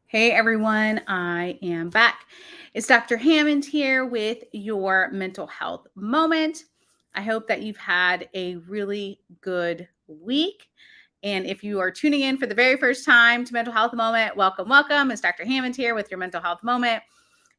Hey everyone, I am back. It's Dr. Hammond here with your mental health moment. I hope that you've had a really good week. And if you are tuning in for the very first time to Mental Health Moment, welcome, welcome. It's Dr. Hammond here with your mental health moment.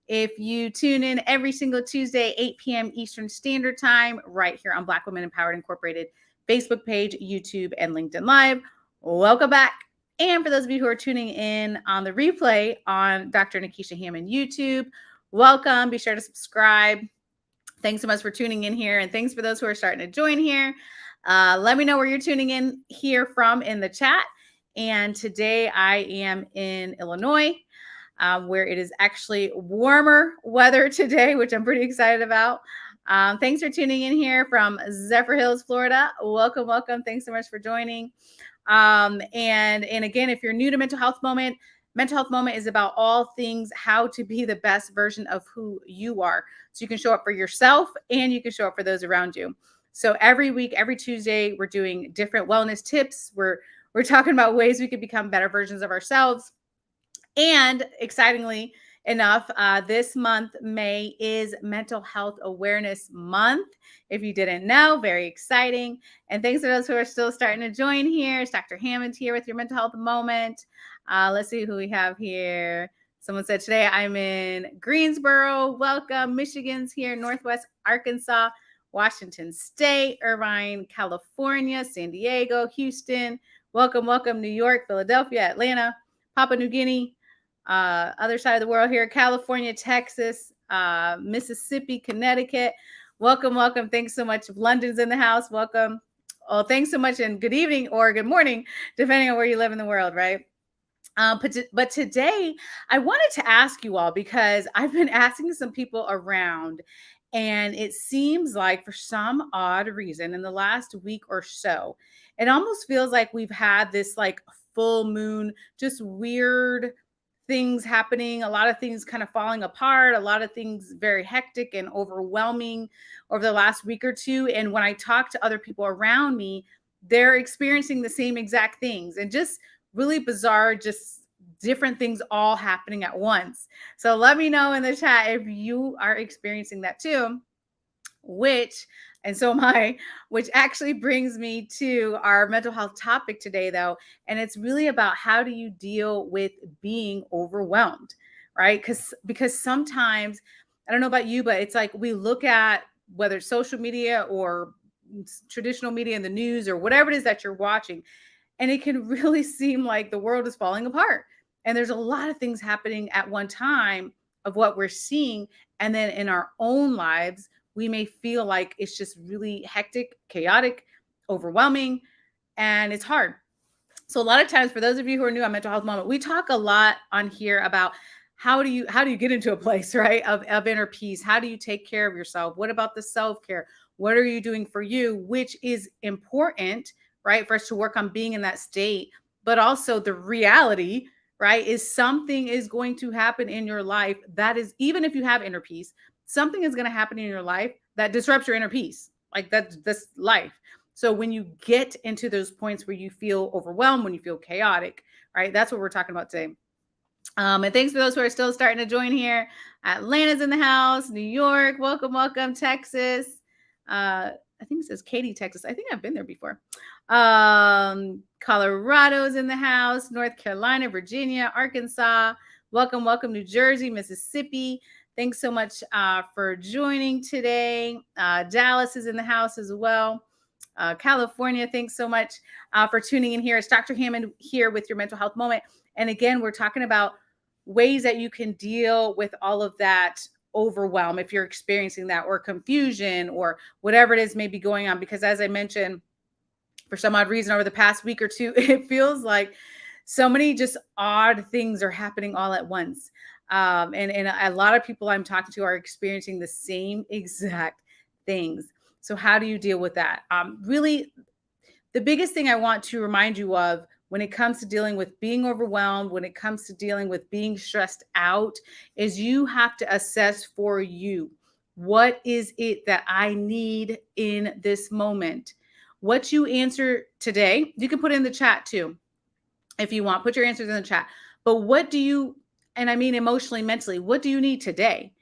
If you tune in every single Tuesday, 8 p.m. Eastern Standard Time, right here on Black Women Empowered Incorporated Facebook page, YouTube, and LinkedIn Live, welcome back. And for those of you who are tuning in on the replay on Dr. Nikisha Hammond YouTube, welcome. Be sure to subscribe. Thanks so much for tuning in here. And thanks for those who are starting to join here. Let me know where you're tuning in here from in the chat. And today I am in Illinois, where it is actually warmer weather today, which I'm pretty excited about. Thanks for tuning in here from Zephyr Hills, Florida. Welcome, welcome. Thanks so much for joining. And again, if you're new to Mental Health Moment is about all things how to be the best version of who you are. So you can show up for yourself and you can show up for those around you. So every week, every Tuesday, we're doing different wellness tips. We're talking about ways we could become better versions of ourselves. And excitingly enough, this month, May, is Mental Health Awareness Month. If you didn't know, very exciting. And thanks to those who are still starting to join here. It's Dr. Hammond here with your mental health moment. Let's see who we have here. Someone said today I'm in Greensboro. Welcome. Michigan's here. Northwest Arkansas, Washington State, Irvine, California, San Diego, Houston. Welcome, welcome. New York, Philadelphia, Atlanta, Papua New Guinea. Other side of the world here, California, Texas, Mississippi, Connecticut. Welcome, welcome. Thanks so much. London's in the house. Welcome. Oh, thanks so much, and good evening or good morning, depending on where you live in the world, right? But today, I wanted to ask you all, because I've been asking some people around, and it seems like for some odd reason in the last week or so, it almost feels like we've had this like full moon, just weird things happening, a lot of things kind of falling apart, a lot of things very hectic and overwhelming over the last week or two. And when I talk to other people around me, they're experiencing the same exact things, and just really bizarre, just different things all happening at once. So let me know in the chat if you are experiencing that too, and so am I, which actually brings me to our mental health topic today, though. And it's really about how do you deal with being overwhelmed, right? Because sometimes, I don't know about you, but it's like we look at whether it's social media or traditional media in the news or whatever it is that you're watching, and it can really seem like the world is falling apart. And there's a lot of things happening at one time of what we're seeing. And then in our own lives, we may feel like it's just really hectic, chaotic, overwhelming, and it's hard. So a lot of times, for those of you who are new on Mental Health Moment, we talk a lot on here about how do you get into a place, right, of inner peace? How do you take care of yourself? What about the self-care? What are you doing for you? Which is important, right, for us to work on being in that state. But also the reality, right, is something is going to happen in your life that is, even if you have inner peace, something is going to happen in your life that disrupts your inner peace. Like that's life. So when you get into those points where you feel overwhelmed, when you feel chaotic, right, that's what we're talking about today. And thanks for those who are still starting to join here. Atlanta's in the house, New York, welcome, welcome, Texas. I think it says Katy, Texas. I think I've been there before. Colorado's in the house, North Carolina, Virginia, Arkansas. Welcome, welcome, New Jersey, Mississippi. Thanks so much for joining today. Dallas is in the house as well. California, thanks so much for tuning in here. It's Dr. Hammond here with your mental health moment. And again, we're talking about ways that you can deal with all of that overwhelm if you're experiencing that, or confusion, or whatever it is may be going on. Because as I mentioned, for some odd reason over the past week or two, it feels like so many just odd things are happening all at once. And a lot of people I'm talking to are experiencing the same exact things. So how do you deal with that? Really, the biggest thing I want to remind you of when it comes to dealing with being overwhelmed, when it comes to dealing with being stressed out, is you have to assess for you, what is it that I need in this moment? What you answer today, you can put in the chat too, if you want. Put your answers in the chat. But what do you, and I mean emotionally, mentally, what do you need today?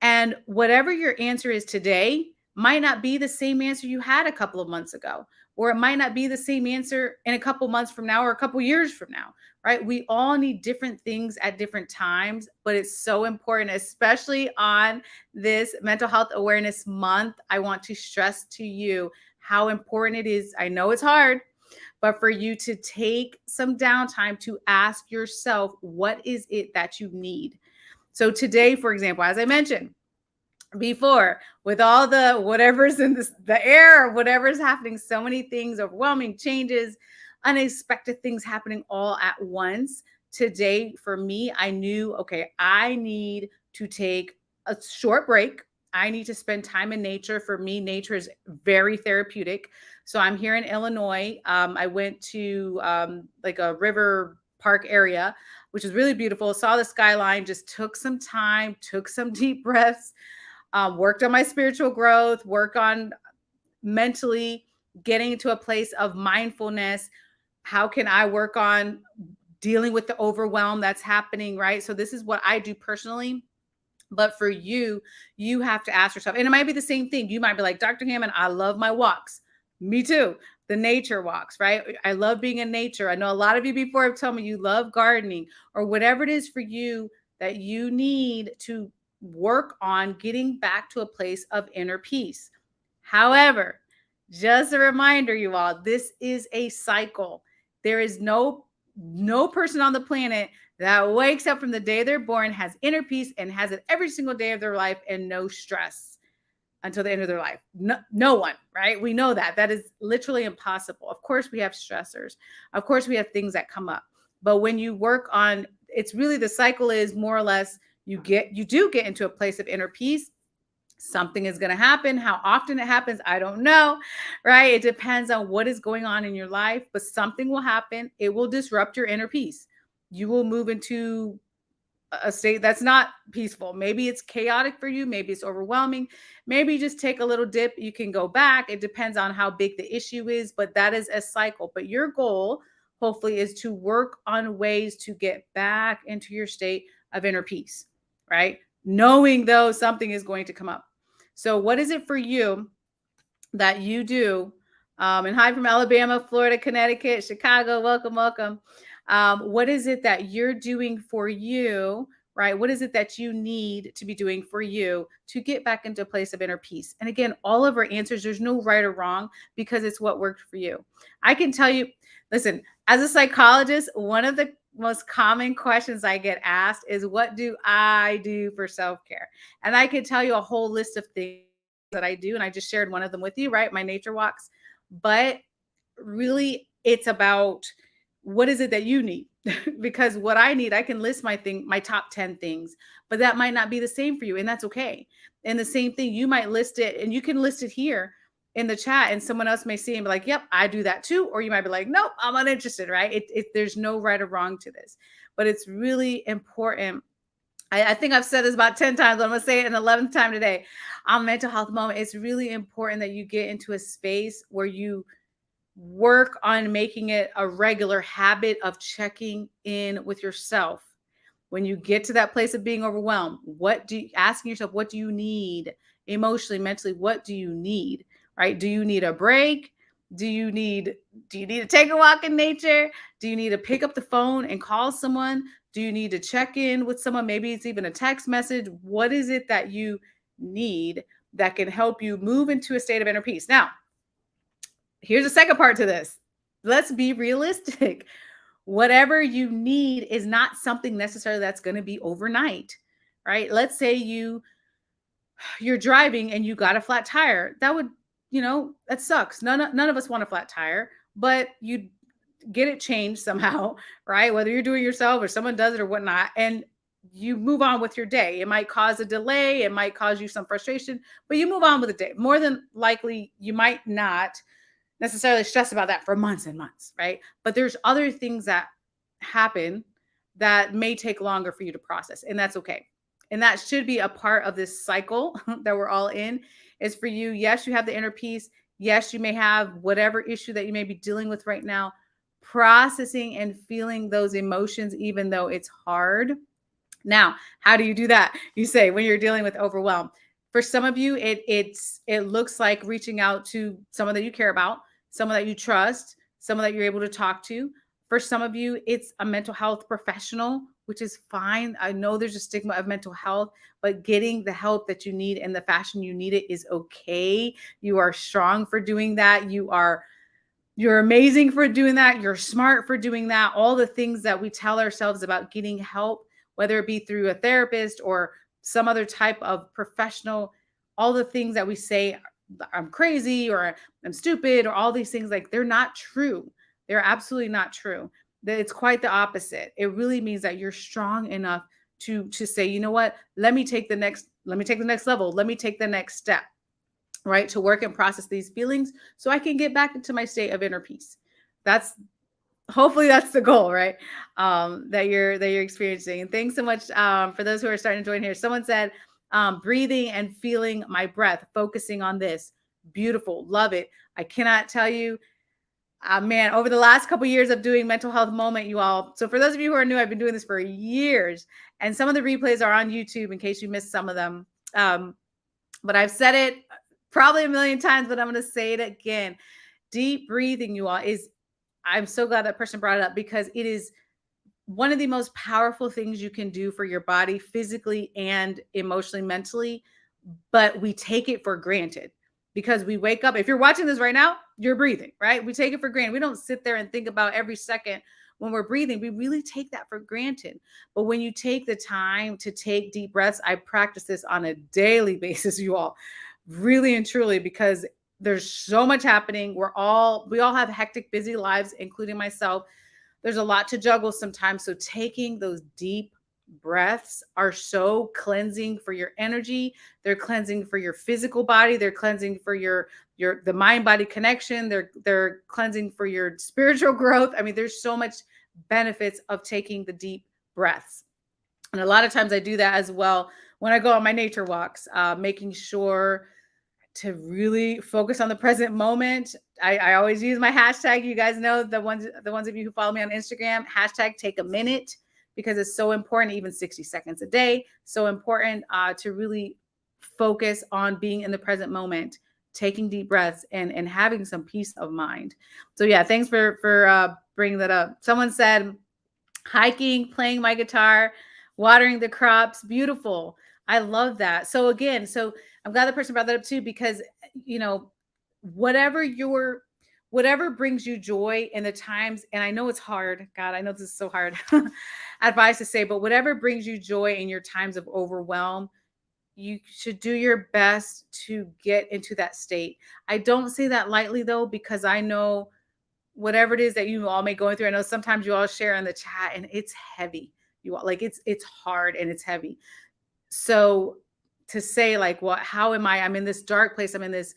And whatever your answer is today might not be the same answer you had a couple of months ago, or it might not be the same answer in a couple months from now or a couple years from now, right? We all need different things at different times, but it's so important, especially on this Mental Health Awareness Month. I want to stress to you how important it is. I know it's hard, but for you to take some downtime to ask yourself, what is it that you need? So today, for example, as I mentioned before, with all the whatever's in the air, whatever's happening, so many things, overwhelming changes, unexpected things happening all at once. Today, for me, I knew, okay, I need to take a short break. I need to spend time in nature. For me, nature is very therapeutic. So I'm here in Illinois. I went to like a river park area, which is really beautiful. Saw the skyline, just took some time, took some deep breaths, worked on my spiritual growth, work on mentally getting into a place of mindfulness. How can I work on dealing with the overwhelm that's happening, right? So this is what I do personally. But for you, you have to ask yourself, and it might be the same thing. You might be like, Dr. Hammond, I love my walks. Me too. The nature walks, right? I love being in nature. I know a lot of you before have told me you love gardening or whatever it is for you that you need to work on getting back to a place of inner peace. However, just a reminder, you all, this is a cycle. There is no person on the planet that wakes up from the day they're born, has inner peace, and has it every single day of their life and no stress until the end of their life. No one, right? We know that. That is literally impossible. Of course, we have stressors. Of course, we have things that come up. But when you work on, it's really the cycle is more or less you do get into a place of inner peace. Something is going to happen. How often it happens, I don't know, right? It depends on what is going on in your life, but something will happen. It will disrupt your inner peace. You will move into a state that's not peaceful. Maybe it's chaotic for you. Maybe it's overwhelming. Maybe you just take a little dip. You can go back. It depends on how big the issue is, but that is a cycle. But your goal, hopefully, is to work on ways to get back into your state of inner peace, right? Knowing though something is going to come up. So, what is it for you that you do? And hi from Alabama, Florida, Connecticut, Chicago. Welcome, welcome. What is it that you're doing for you, right? What is it that you need to be doing for you to get back into a place of inner peace? And again, all of our answers, there's no right or wrong because it's what worked for you. I can tell you, listen, as a psychologist, one of the most common questions I get asked is, what do I do for self-care? And I could tell you a whole list of things that I do. And I just shared one of them with you, right? My nature walks. But really, it's about what is it that you need? Because what I need, I can list my top 10 things, but that might not be the same for you. And that's okay. And the same thing, you might list it and you can list it here in the chat and someone else may see and be like, yep, I do that too. Or you might be like, nope, I'm uninterested, right? There's no right or wrong to this, but it's really important. I think I've said this about 10 times. I'm going to say it an 11th time today. On Mental Health Moment, it's really important that you get into a space where you work on making it a regular habit of checking in with yourself. When you get to that place of being overwhelmed, asking yourself, what do you need emotionally, mentally? What do you need, right? Do you need a break? Do you need to take a walk in nature? Do you need to pick up the phone and call someone? Do you need to check in with someone? Maybe it's even a text message. What is it that you need that can help you move into a state of inner peace? Now, here's the second part to this. Let's be realistic. Whatever you need is not something necessarily that's going to be overnight, right? Let's say you're driving and you got a flat tire. That would, that sucks. None of us want a flat tire, but you get it changed somehow, right? Whether you're doing it yourself or someone does it or whatnot, and you move on with your day. It might cause a delay. It might cause you some frustration, but you move on with the day. More than likely, you might not necessarily stress about that for months and months, right? But there's other things that happen that may take longer for you to process, and that's okay. And that should be a part of this cycle that we're all in, is for you. Yes, you have the inner peace. Yes, you may have whatever issue that you may be dealing with right now, processing and feeling those emotions, even though it's hard. Now, how do you do that? You say when you're dealing with overwhelm. For some of you, it looks like reaching out to someone that you care about, someone that you trust, someone that you're able to talk to. For some of you, it's a mental health professional, which is fine. I know there's a stigma of mental health, but getting the help that you need in the fashion you need it is okay. You are strong for doing that. You're amazing for doing that. You're smart for doing that. All the things that we tell ourselves about getting help, whether it be through a therapist or some other type of professional, all the things that we say, I'm crazy or I'm stupid or all these things, like they're not true. They're absolutely not true. It's quite the opposite. It really means that you're strong enough to say, you know what, let me take the next level. Let me take the next step, right? To work and process these feelings so I can get back into my state of inner peace. That's hopefully that's the goal, right? That you're experiencing. And thanks so much for those who are starting to join here. Someone said, breathing and feeling my breath, focusing on this. Beautiful, love it. I cannot tell you, man, over the last couple of years of doing mental health moment, you all. So for those of you who are new, I've been doing this for years, and some of the replays are on YouTube in case you missed some of them. But I've said it probably a million times, but I'm going to say it again. Deep breathing, you all, is, I'm so glad that person brought it up because it is one of the most powerful things you can do for your body physically and emotionally, mentally, but we take it for granted because we wake up. If you're watching this right now, you're breathing, right? We take it for granted. We don't sit there and think about every second when we're breathing. We really take that for granted. But when you take the time to take deep breaths, I practice this on a daily basis, you all, really and truly, because there's so much happening. We all have hectic, busy lives, including myself. There's a lot to juggle sometimes. So taking those deep breaths are so cleansing for your energy. They're cleansing for your physical body. They're cleansing for your the mind body connection. They're cleansing for your spiritual growth. I mean, there's so much benefits of taking the deep breaths. And a lot of times I do that as well when I go on my nature walks, making sure to really focus on the present moment. I always use my hashtag. You guys know the ones of you who follow me on Instagram, hashtag take a minute, because it's so important, even 60 seconds a day. So important to really focus on being in the present moment, taking deep breaths and having some peace of mind. So yeah, thanks for bringing that up. Someone said hiking, playing my guitar, watering the crops. Beautiful. I love that. So again, so I'm glad the person brought that up too, because you know, whatever your whatever brings you joy in the times, and I know it's hard. God, I know this is so hard advice to say, but whatever brings you joy in your times of overwhelm, you should do your best to get into that state. I don't say that lightly though, because I know whatever it is that you all may go through. I know sometimes you all share in the chat and it's heavy. You all like it's hard and it's heavy. So to say like, what, how am I'm in this dark place. I'm in this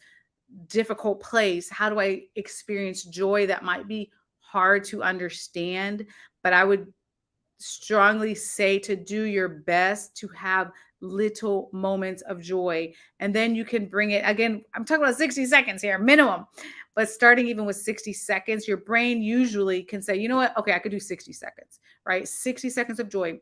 difficult place. How do I experience joy that might be hard to understand? But I would strongly say to do your best to have little moments of joy. And then you can bring it again. I'm talking about 60 seconds here, minimum. But starting even with 60 seconds, your brain usually can say, you know what? Okay, I could do 60 seconds, right? 60 seconds of joy,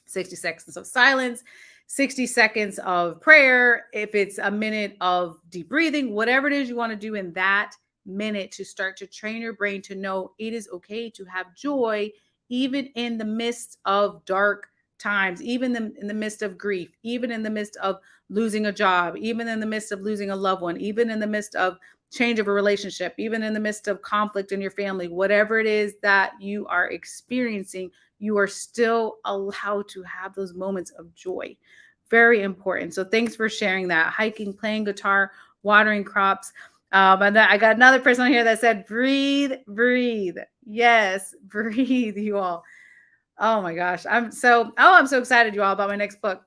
60 seconds of silence, 60 seconds of prayer. If it's a minute of deep breathing, whatever it is you want to do in that minute to start to train your brain to know it is okay to have joy even in the midst of dark times, even in the midst of grief, even in the midst of losing a job, even in the midst of losing a loved one, even in the midst of change of a relationship, even in the midst of conflict in your family, whatever it is that you are experiencing, you are still allowed to have those moments of joy. Very important. So thanks for sharing that. Hiking, playing guitar, watering crops. And I got another person on here that said, breathe, breathe. Yes, breathe, you all. Oh my gosh. I'm so excited, you all, about my next book.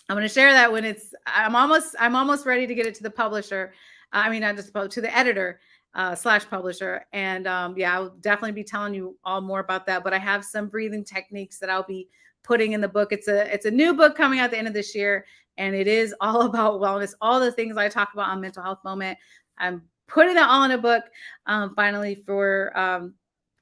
I'm going to share that when I'm almost ready to get it to the publisher. I mean, not just to the editor / publisher. And yeah, I'll definitely be telling you all more about that. But I have some breathing techniques that I'll be putting in the book. It's a new book coming out at the end of this year, and it is all about wellness, all the things I talk about on Mental Health Moment. I'm putting that all in a book finally for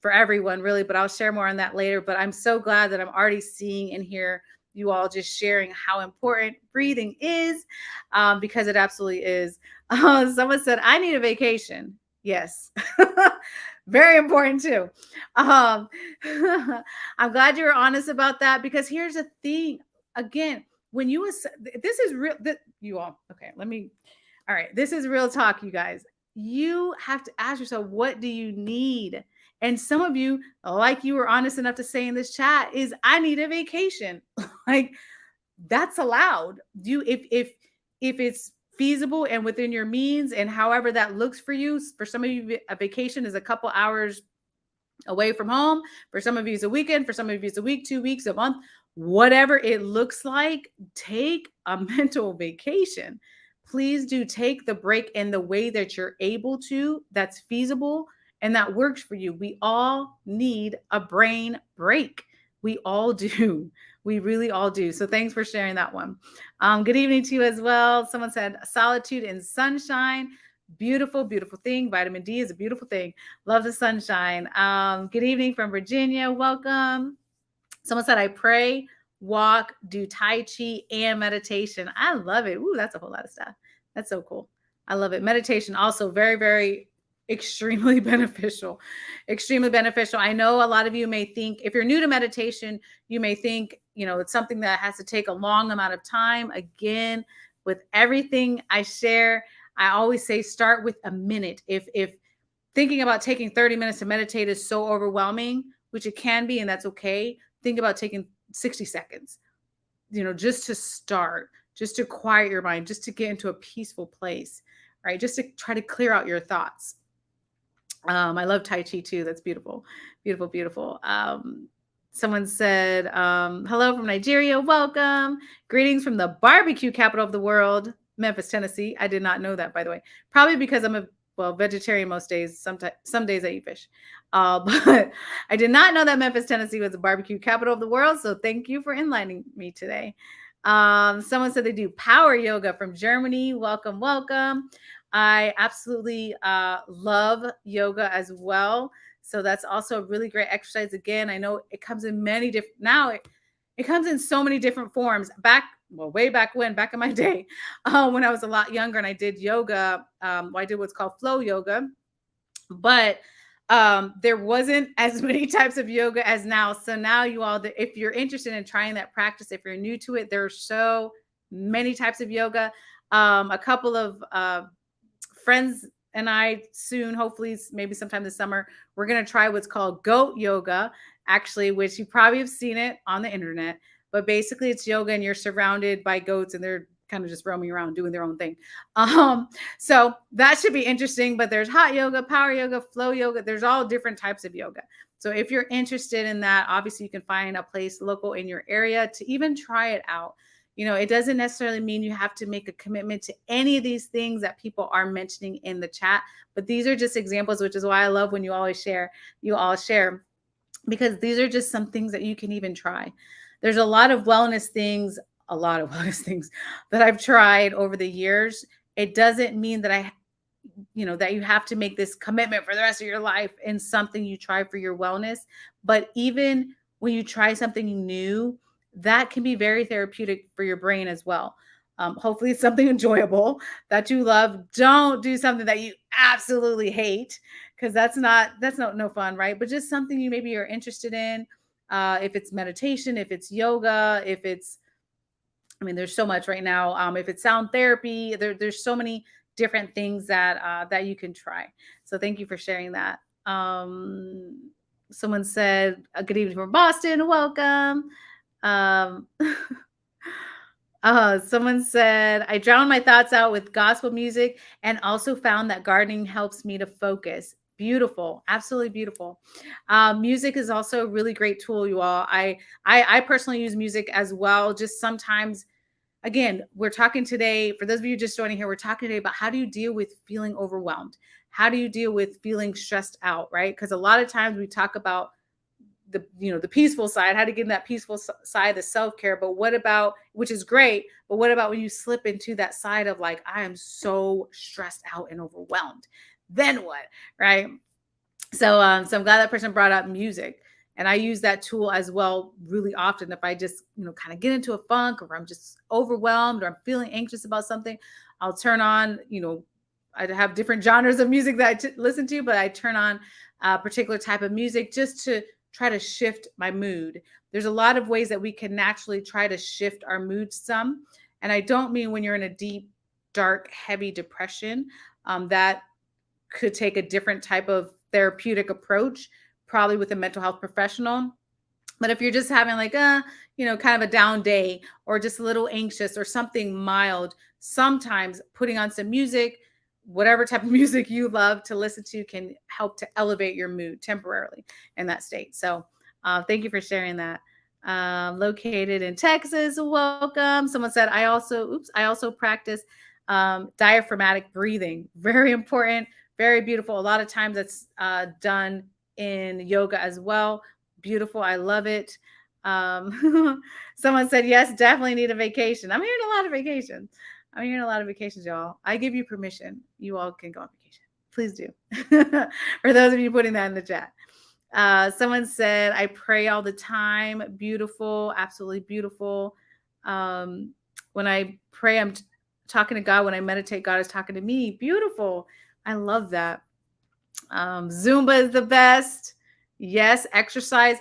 for everyone really, but I'll share more on that later. But I'm so glad that I'm already seeing and hear you all just sharing how important breathing is, because it absolutely is. Someone said, I need a vacation. Yes. Very important too. Um, I'm glad you were honest about that, because here's the thing. Again, when you this is real, you all, okay, let me, all right, this is real talk, you guys. You have to ask yourself, what do you need? And some of you, like you were honest enough to say in this chat, is I need a vacation. Like, that's allowed. You, if it's feasible and within your means, and however that looks for you. For some of you, a vacation is a couple hours away from home. For some of you, it's a weekend. For some of you, it's a week, 2 weeks, a month, whatever it looks like. Take a mental vacation. Please do take the break in the way that you're able to, that's feasible and that works for you. We all need a brain break. We all do. We really all do. So thanks for sharing that one. Good evening to you as well. Someone said solitude and sunshine. Beautiful, beautiful thing. Vitamin D is a beautiful thing. Love the sunshine. Good evening from Virginia. Welcome. Someone said, I pray, walk, do Tai Chi and meditation. I love it. Ooh, that's a whole lot of stuff. That's so cool. I love it. Meditation also very, very extremely beneficial. Extremely beneficial. I know a lot of you may think, if you're new to meditation, you may think, it's something that has to take a long amount of time. Again, with everything I share, I always say start with a minute. If thinking about taking 30 minutes to meditate is so overwhelming, which it can be, and that's okay, think about taking 60 seconds, just to start, just to quiet your mind, just to get into a peaceful place, right? Just to try to clear out your thoughts. I love Tai Chi too. That's beautiful, beautiful, beautiful. Someone said, hello from Nigeria. Welcome. Greetings from the barbecue capital of the world, Memphis, Tennessee. I did not know that, by the way. Probably because I'm a vegetarian most days. Some days I eat fish. But I did not know that Memphis, Tennessee was the barbecue capital of the world. So thank you for enlightening me today. Someone said they do power yoga from Germany. Welcome, welcome. I absolutely love yoga as well. So that's also a really great exercise. Again, I know it comes in many different, now it comes in so many different forms. Way back in my day, when I was a lot younger and I did yoga, I did what's called flow yoga, but there wasn't as many types of yoga as now. So now you all, if you're interested in trying that practice, if you're new to it, there are so many types of yoga. A couple of friends and I soon, hopefully maybe sometime this summer, we're going to try what's called goat yoga, actually, which you probably have seen it on the internet. But basically it's yoga and you're surrounded by goats and they're kind of just roaming around doing their own thing. So that should be interesting. But there's hot yoga, power yoga, flow yoga. There's all different types of yoga. So if you're interested in that, obviously you can find a place local in your area to even try it out. It doesn't necessarily mean you have to make a commitment to any of these things that people are mentioning in the chat, but these are just examples, which is why I love when you all share, because these are just some things that you can even try. There's a lot of wellness things that I've tried over the years. It doesn't mean that that you have to make this commitment for the rest of your life in something you try for your wellness. But even when you try something new, that can be very therapeutic for your brain as well. Hopefully it's something enjoyable that you love. Don't do something that you absolutely hate, because that's no fun, right? But just something you maybe are interested in. If it's meditation, if it's yoga, there's so much right now. If it's sound therapy, there's so many different things that you can try. So thank you for sharing that. Someone said, good evening from Boston. Welcome. Someone said, I drown my thoughts out with gospel music and also found that gardening helps me to focus. Beautiful. Absolutely beautiful. Music is also a really great tool, you all. I personally use music as well. Just sometimes, again, we're talking today, for those of you just joining here, we're talking today about how do you deal with feeling overwhelmed? How do you deal with feeling stressed out, right? Because a lot of times we talk about the peaceful side, how to get in that peaceful side, the self-care, but what about, which is great, but what about when you slip into that side of like, I am so stressed out and overwhelmed, then what, right? So I'm glad that person brought up music. And I use that tool as well really often. If I just, kind of get into a funk, or I'm just overwhelmed, or I'm feeling anxious about something, I'll turn on, I have different genres of music that listen to, but I turn on a particular type of music just to try to shift my mood. There's a lot of ways that we can naturally try to shift our mood some. And I don't mean when you're in a deep, dark, heavy depression. That could take a different type of therapeutic approach, probably with a mental health professional. But if you're just having like kind of a down day, or just a little anxious, or something mild, sometimes putting on some music, whatever type of music you love to listen to, can help to elevate your mood temporarily in that state. So thank you for sharing that. Located in Texas, welcome. Someone said, I also practice diaphragmatic breathing. Very important, very beautiful. A lot of times that's done in yoga as well. Beautiful. I love it. Someone said, yes, definitely need a vacation. I'm hearing a lot of vacations. I'm hearing a lot of vacations, y'all. I give you permission. You all can go on vacation. Please do. For those of you putting that in the chat. Someone said, I pray all the time. Beautiful. Absolutely beautiful. When I pray, I'm talking to God. When I meditate, God is talking to me. Beautiful. I love that. Zumba is the best. Yes, exercise.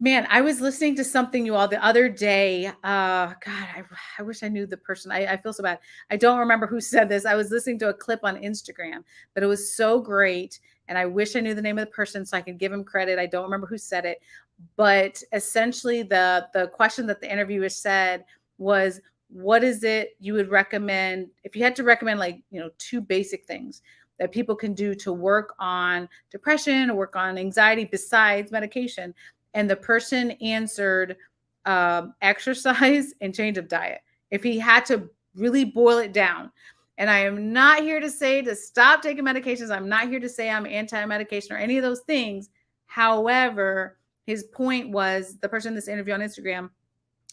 Man, I was listening to something, you all, the other day. God, I wish I knew the person. I feel so bad. I don't remember who said this. I was listening to a clip on Instagram, but it was so great. And I wish I knew the name of the person so I could give him credit. I don't remember who said it. But essentially, the question that the interviewer said was, what is it you would recommend if you had to recommend, like, two basic things that people can do to work on depression or work on anxiety besides medication? And the person answered exercise and change of diet. If he had to really boil it down. And I am not here to say to stop taking medications. I'm not here to say I'm anti-medication or any of those things. However, his point was, the person in this interview on Instagram,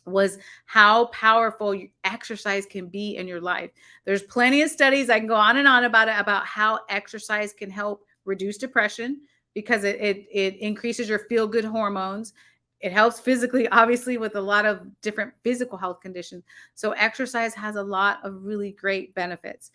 was how powerful exercise can be in your life. There's plenty of studies, I can go on and on about it, about how exercise can help reduce depression, because it increases your feel good hormones. It helps physically, obviously, with a lot of different physical health conditions. So exercise has a lot of really great benefits.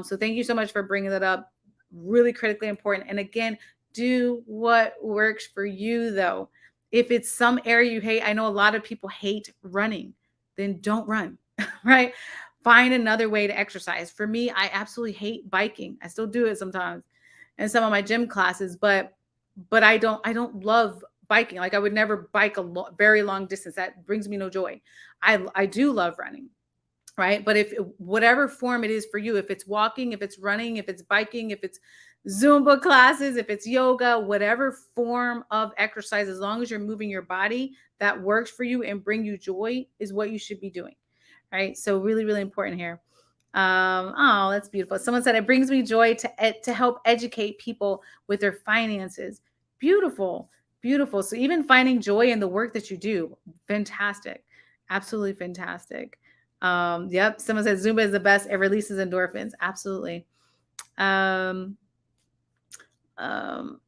So thank you so much for bringing that up. Really critically important. And again, do what works for you, though. If it's some area you hate, I know a lot of people hate running, then don't run, right? Find another way to exercise. For me, I absolutely hate biking. I still do it sometimes in some of my gym classes, but I don't love biking. Like, I would never bike a very long distance. That brings me no joy. I do love running, right? But if whatever form it is for you, if it's walking, if it's running, if it's biking, if it's Zumba classes, if it's yoga, whatever form of exercise, as long as you're moving your body, that works for you and bring you joy, is what you should be doing, right? So really, really important here. Oh, that's beautiful. Someone said, it brings me joy to help educate people with their finances. Beautiful, beautiful. So even finding joy in the work that you do, fantastic, absolutely fantastic. Yep. Someone said Zumba is the best. It releases endorphins. Absolutely. Um, um,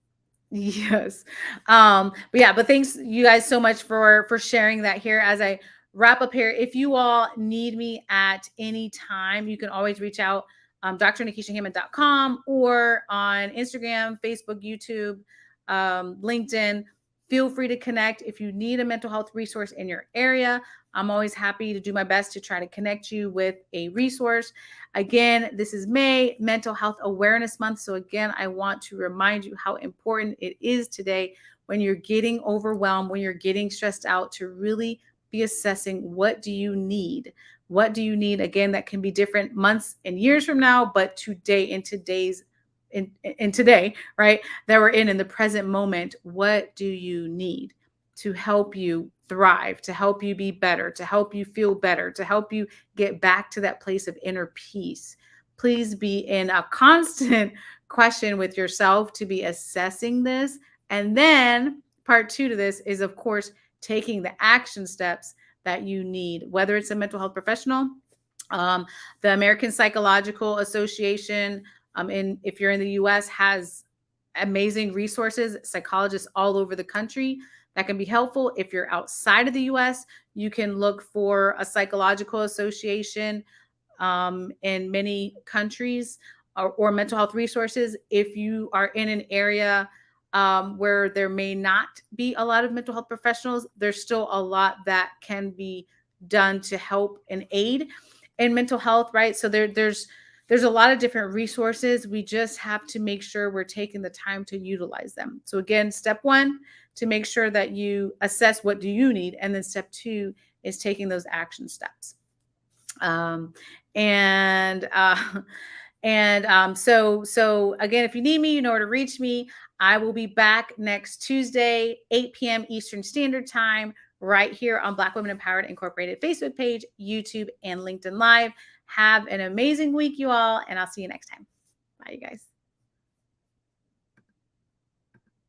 yes. But thanks you guys so much for sharing that here. As I wrap up here, if you all need me at any time, you can always reach out, drnikishahammond.com, or on Instagram, Facebook, YouTube, LinkedIn. Feel free to connect. If you need a mental health resource in your area, I'm always happy to do my best to try to connect you with a resource. Again, this is May, Mental Health Awareness Month. So again, I want to remind you how important it is today, when you're getting overwhelmed, when you're getting stressed out, to really be assessing, what do you need? What do you need? Again, that can be different months and years from now, but today, in today, right, that we're in the present moment, what do you need to help you thrive, to help you be better, to help you feel better, to help you get back to that place of inner peace? Please be in a constant question with yourself to be assessing this. And then part two to this is, of course, taking the action steps that you need, whether it's a mental health professional, the American Psychological Association, if you're in the US, has amazing resources, psychologists all over the country that can be helpful. If you're outside of the US, you can look for a psychological association in many countries, or mental health resources. If you are in an area where there may not be a lot of mental health professionals, there's still a lot that can be done to help and aid in mental health, right? So there's a lot of different resources. We just have to make sure we're taking the time to utilize them. So again, step one, to make sure that you assess what do you need, and then step two is taking those action steps. Um, and so again, if you need me, you know where to reach me. I will be back next Tuesday, 8 p.m. Eastern Standard Time, right here on Black Women Empowered Incorporated Facebook page, YouTube, and LinkedIn Live. Have an amazing week, you all, and I'll see you next time. Bye, you guys.